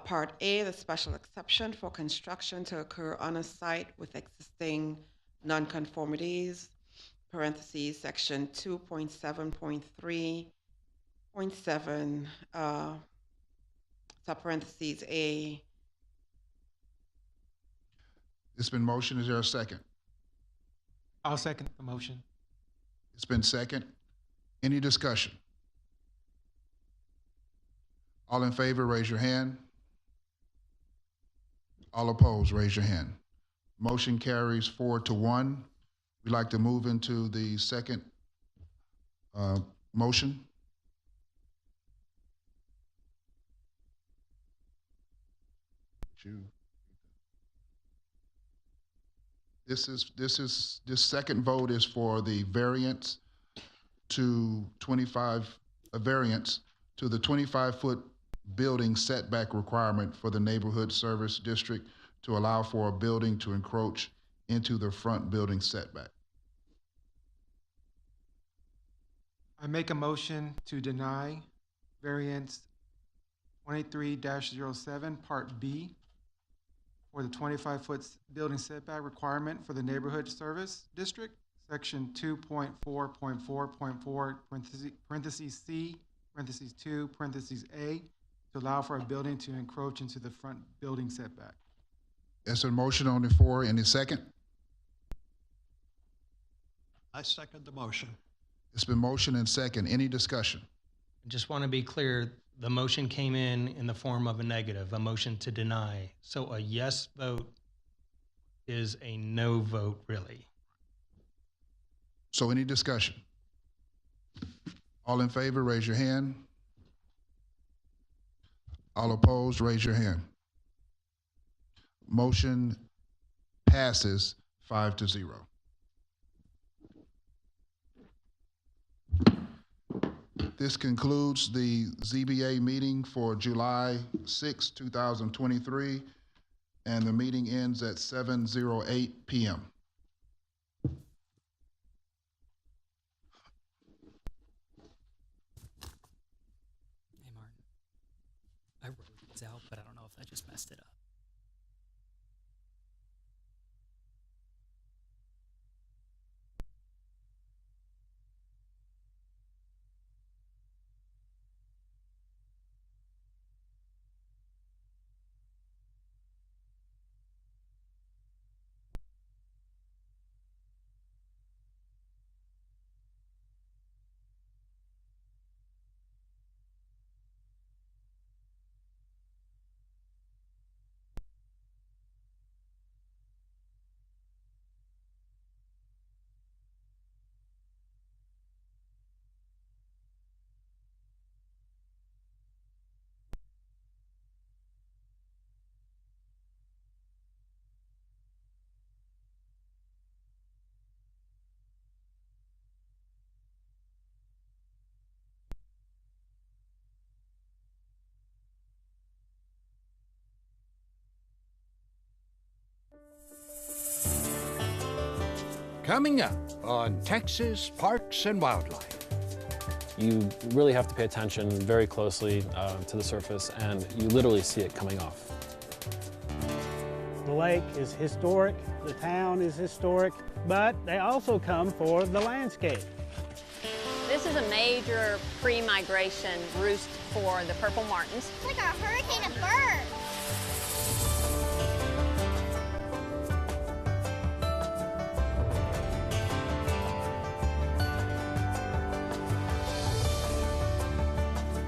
Part A, the special exception for construction to occur on a site with existing nonconformities, parentheses, section 2.7.3.7, sub-parentheses A. It's been motioned. Is there a second? I'll second the motion. It's been second. Any discussion? All in favor, raise your hand. All opposed, raise your hand. Motion carries 4-1. We'd like to move into the second motion. This second vote is for the variance to the 25-foot building setback requirement for the neighborhood service district to allow for a building to encroach into the front building setback. I make a motion to deny variance 23-07, Part B, for the 25-foot building setback requirement for the neighborhood service district, section 2.4.4.4, parentheses C, parentheses 2, parentheses A, to allow for a building to encroach into the front building setback. There's a motion on the floor. Any second? I second the motion. It's been motion and second. Any discussion? I just want to be clear, the motion came in the form of a negative, a motion to deny. So a yes vote is a no vote, really. So any discussion? All in favor, raise your hand. All opposed, raise your hand. Motion passes 5-0. This concludes the ZBA meeting for July 6, 2023, and the meeting ends at 7:08 p.m. Hey, Martin. I wrote these out, but I don't know if I just messed it up. Coming up on Texas Parks and Wildlife. You really have to pay attention very closely to the surface, and you literally see it coming off. The lake is historic, the town is historic, but they also come for the landscape. This is a major pre-migration roost for the purple martins. It's like a hurricane of birds.